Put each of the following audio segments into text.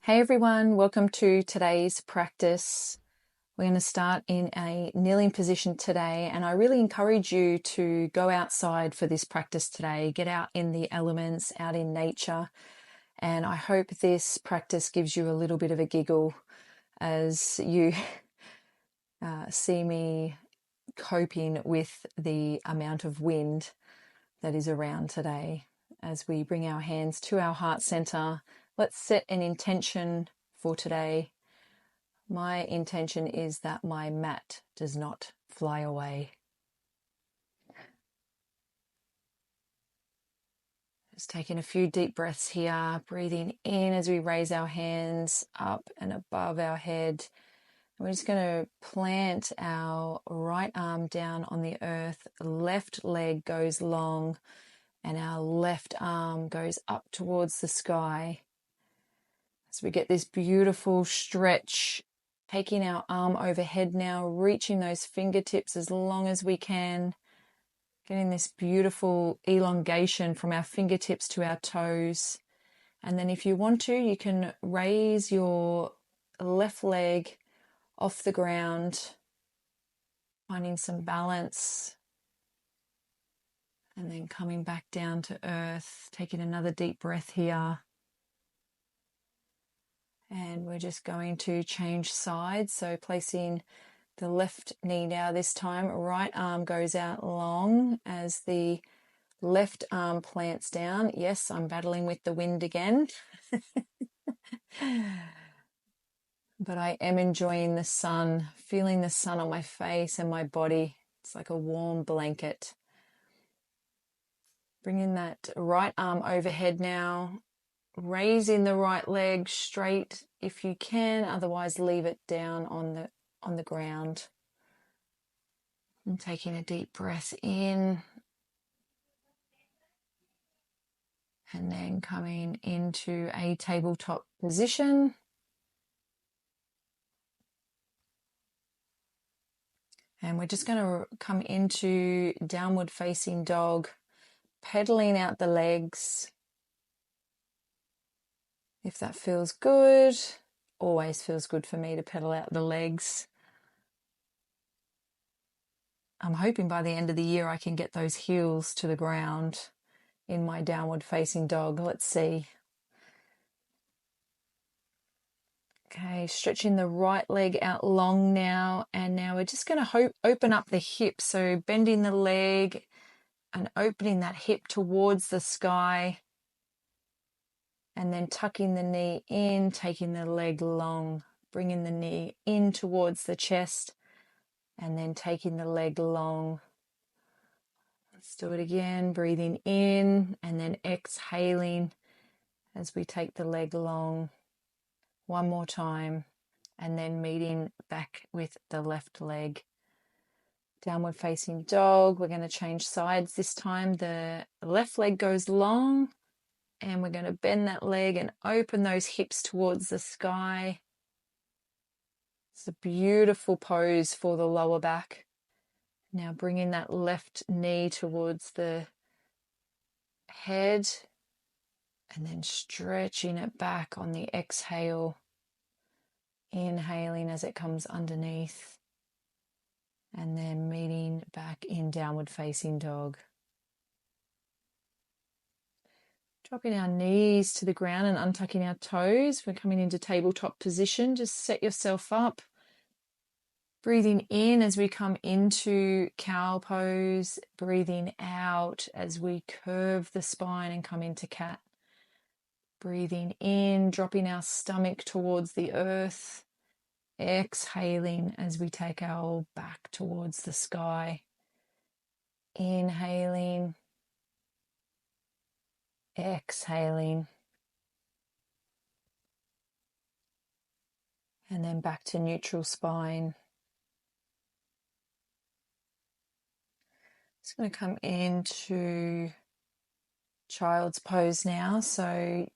Hey everyone, welcome to today's practice. We're going to start in a kneeling position today, and I really encourage you to go outside for this practice today. Get out in the elements, out in nature, and I hope this practice gives you a little bit of a giggle as you see me coping with the amount of wind that is around today. As we bring our hands to our heart center, let's set an intention for today. My intention is that my mat does not fly away. Just taking a few deep breaths here, breathing in as we raise our hands up and above our head. And we're just going to plant our right arm down on the earth. Left leg goes long and our left arm goes up towards the sky. So we get this beautiful stretch, taking our arm overhead now, reaching those fingertips as long as we can, getting this beautiful elongation from our fingertips to our toes. And then if you want to, you can raise your left leg off the ground, finding some balance, and then coming back down to earth, taking another deep breath here. And we're just going to change sides. So placing the left knee now this time, right arm goes out long as the left arm plants down. Yes, I'm battling with the wind again. But I am enjoying the sun, feeling the sun on my face and my body. It's like a warm blanket. Bringing that right arm overhead now. Raising the right leg straight if you can, otherwise leave it down on the ground. And taking a deep breath in. And then coming into a tabletop position. And we're just going to come into downward facing dog, pedaling out the legs. If that feels good, always feels good for me to pedal out the legs. I'm hoping by the end of the year I can get those heels to the ground in my downward facing dog. Let's see. Okay, stretching the right leg out long now, and now we're just going to open up the hip, so bending the leg and opening that hip towards the sky, and then tucking the knee in, taking the leg long, bringing the knee in towards the chest, and then taking the leg long. Let's do it again, breathing in and then exhaling as we take the leg long. One more time, and then meeting back with the left leg. Downward facing dog. We're going to change sides this time. The left leg goes long, and we're going to bend that leg and open those hips towards the sky. It's a beautiful pose for the lower back. Now bringing that left knee towards the head and then stretching it back on the exhale. Inhaling as it comes underneath, and then meeting back in downward facing dog. Dropping our knees to the ground and untucking our toes. We're coming into tabletop position. Just set yourself up. Breathing in as we come into cow pose. Breathing out as we curve the spine and come into cat. Breathing in, dropping our stomach towards the earth. Exhaling as we take our back towards the sky. Inhaling. Exhaling. And then back to neutral spine. Just going to come into child's pose now. So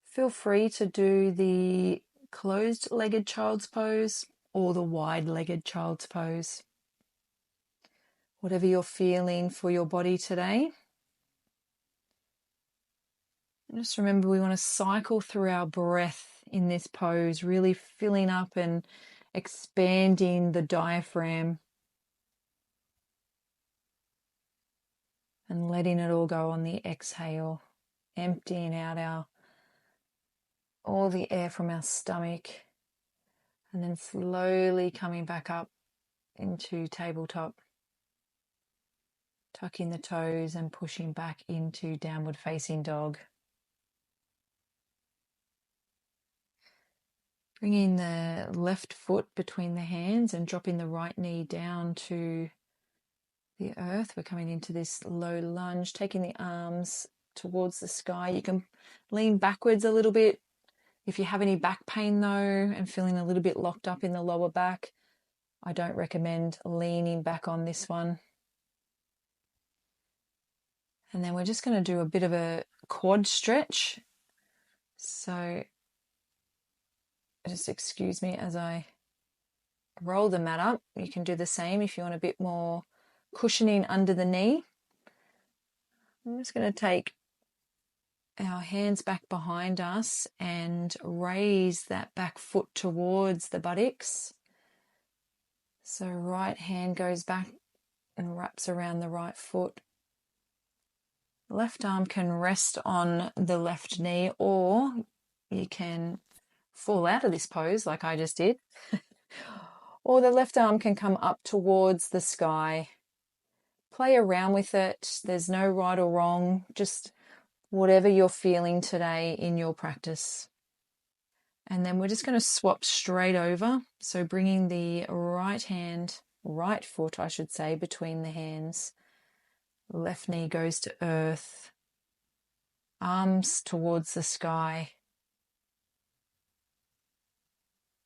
feel free to do the closed-legged child's pose or the wide-legged child's pose. Whatever you're feeling for your body today. And just remember, we want to cycle through our breath in this pose, really filling up and expanding the diaphragm and letting it all go on the exhale, emptying out all the air from our stomach, and then slowly coming back up into tabletop, tucking the toes and pushing back into downward facing dog. Bringing the left foot between the hands and dropping the right knee down to the earth. We're coming into this low lunge, taking the arms towards the sky. You can lean backwards a little bit. If you have any back pain though and feeling a little bit locked up in the lower back, I don't recommend leaning back on this one. And then we're just going to do a bit of a quad stretch. So just excuse me as I roll the mat up. You can do the same if you want a bit more cushioning under the knee. I'm just going to take our hands back behind us and raise that back foot towards the buttocks. So right hand goes back and wraps around the right foot. Left arm can rest on the left knee, or you can fall out of this pose like I just did. Or the left arm can come up towards the sky. Play around with it. There's no right or wrong, just whatever you're feeling today in your practice. And then we're just going to swap straight over. So bringing the right foot, I should say, between the hands. Left knee goes to earth. Arms towards the sky.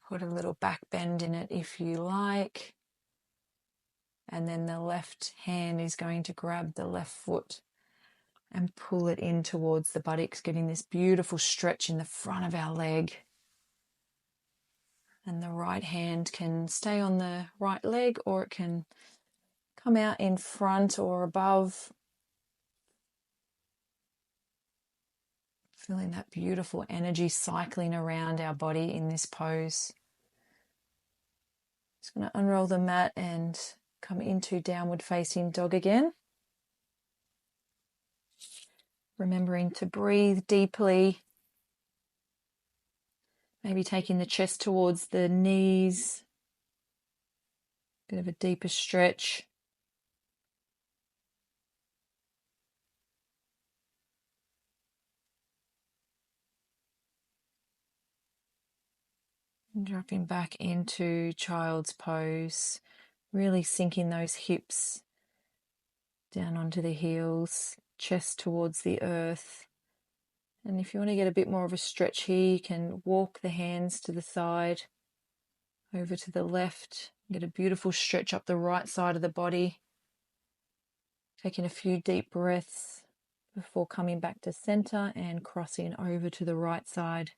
Put a little back bend in it if you like. And then the left hand is going to grab the left foot and pull it in towards the buttocks, getting this beautiful stretch in the front of our leg. And the right hand can stay on the right leg, or it can come out in front or above. Feeling that beautiful energy cycling around our body in this pose. Just going to unroll the mat and come into downward facing dog again. Remembering to breathe deeply. Maybe taking the chest towards the knees. Bit of a deeper stretch. And dropping back into child's pose. Really sinking those hips down onto the heels, chest towards the earth. And if you want to get a bit more of a stretch here, you can walk the hands to the side, over to the left, get a beautiful stretch up the right side of the body. Taking a few deep breaths before coming back to center and crossing over to the right side.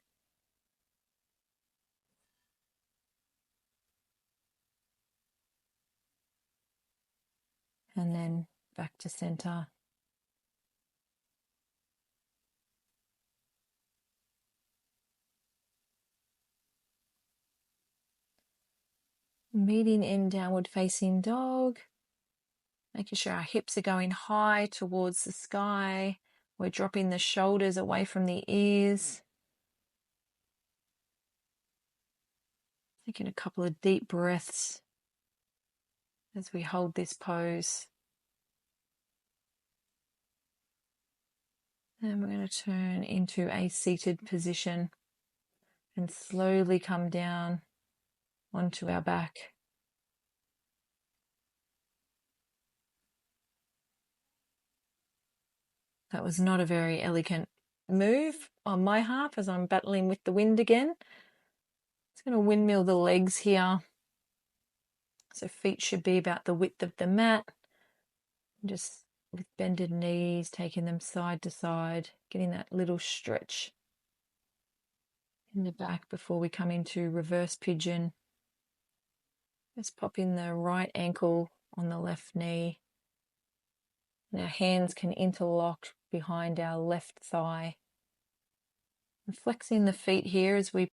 And then back to center. Meeting in downward facing dog. Making sure our hips are going high towards the sky. We're dropping the shoulders away from the ears. Taking a couple of deep breaths as we hold this pose. And we're going to turn into a seated position and slowly come down onto our back. That was not a very elegant move on my half as I'm battling with the wind again. It's going to windmill the legs here. So feet should be about the width of the mat. Just with bended knees, taking them side to side, getting that little stretch in the back before we come into reverse pigeon. Just pop in the right ankle on the left knee. And our hands can interlock behind our left thigh. And flexing the feet here as we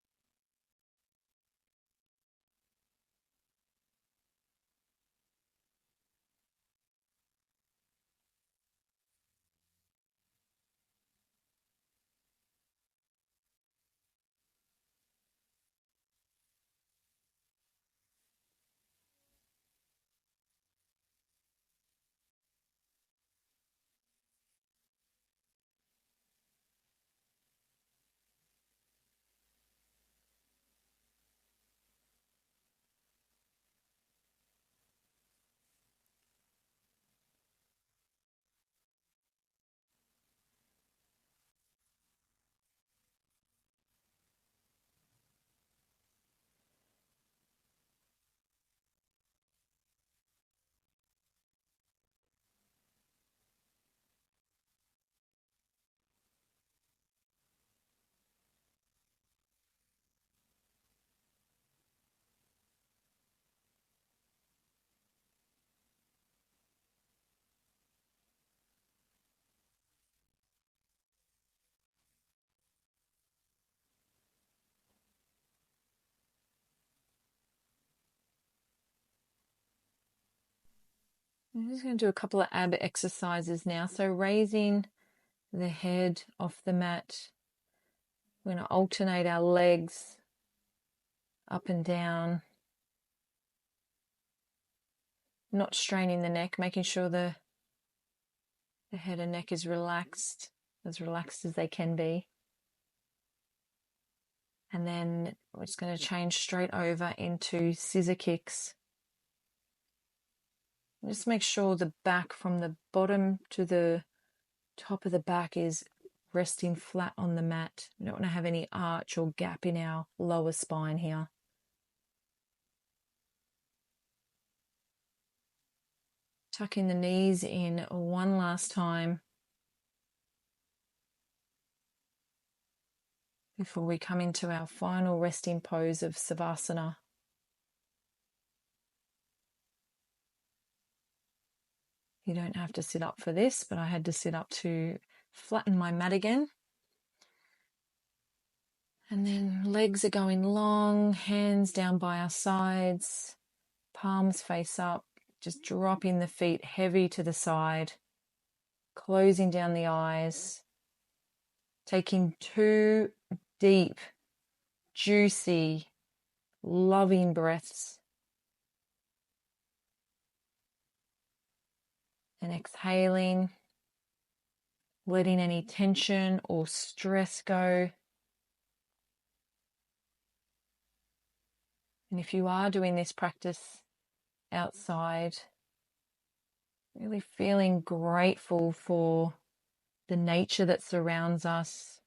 I'm just going to do a couple of ab exercises now. So raising the head off the mat. We're going to alternate our legs up and down. Not straining the neck, making sure the head and neck is relaxed as they can be. And then we're just going to change straight over into scissor kicks. Just make sure the back from the bottom to the top of the back is resting flat on the mat. We don't want to have any arch or gap in our lower spine here. Tucking the knees in one last time before we come into our final resting pose of Savasana. You don't have to sit up for this, but I had to sit up to flatten my mat again. And then legs are going long, hands down by our sides, palms face up, just dropping the feet heavy to the side, closing down the eyes, taking 2 deep, juicy, loving breaths. And exhaling, letting any tension or stress go. And if you are doing this practice outside, really feeling grateful for the nature that surrounds us,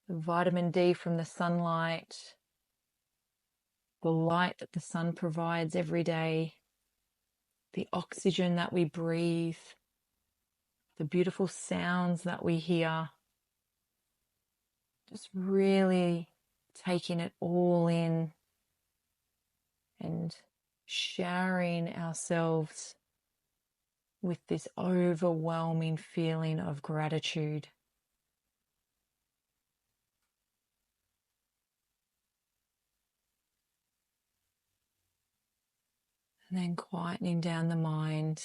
the vitamin D from the sunlight, the light that the sun provides every day, the oxygen that we breathe, the beautiful sounds that we hear. Just really taking it all in and showering ourselves with this overwhelming feeling of gratitude. And then quietening down the mind.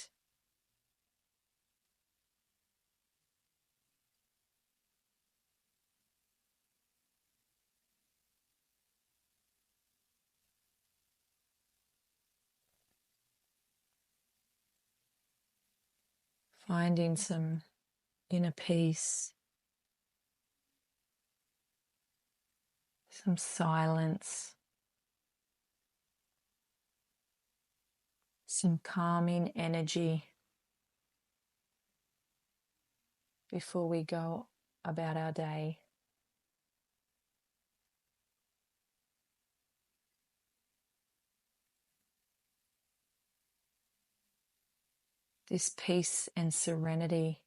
Finding some inner peace, some silence, some calming energy before we go about our day. This peace and serenity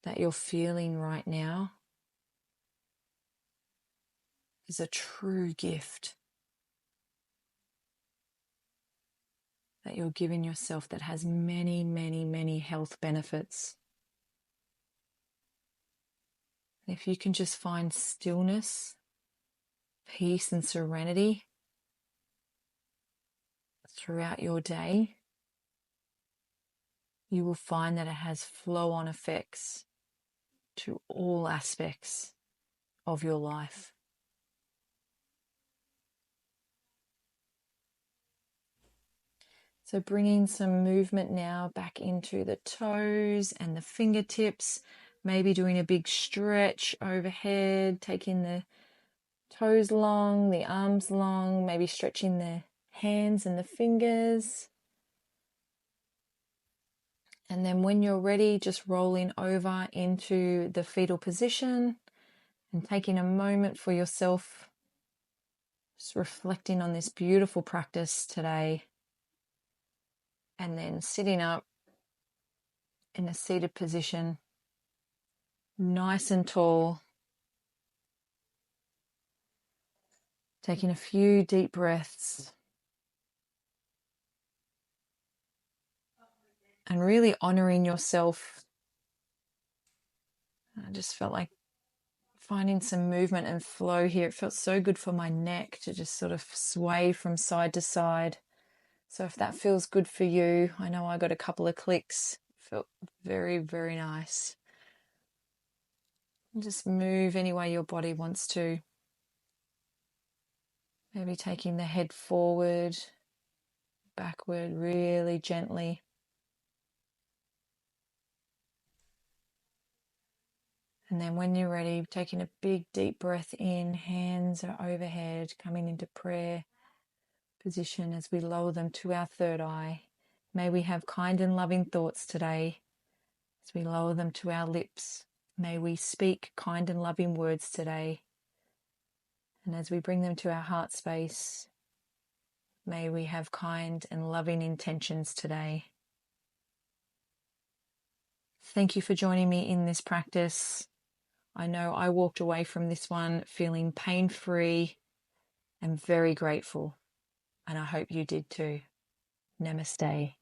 that you're feeling right now is a true gift that you're giving yourself that has many, many, many health benefits. And if you can just find stillness, peace and serenity throughout your day, you will find that it has flow-on effects to all aspects of your life. So bringing some movement now back into the toes and the fingertips, maybe doing a big stretch overhead, taking the toes long, the arms long, maybe stretching the hands and the fingers. And then when you're ready, just rolling over into the fetal position and taking a moment for yourself, just reflecting on this beautiful practice today. And then sitting up in a seated position, nice and tall. Taking a few deep breaths. And really honoring yourself. I just felt like finding some movement and flow here. It felt so good for my neck to just sort of sway from side to side. So if that feels good for you, I know I got a couple of clicks. Felt very, very nice. And just move any way your body wants to. Maybe taking the head forward, backward, really gently. And then when you're ready, taking a big deep breath in, hands are overhead, coming into prayer position as we lower them to our third eye. May we have kind and loving thoughts today as we lower them to our lips. May we speak kind and loving words today. And as we bring them to our heart space, may we have kind and loving intentions today. Thank you for joining me in this practice. I know I walked away from this one feeling pain-free and very grateful, and I hope you did too. Namaste.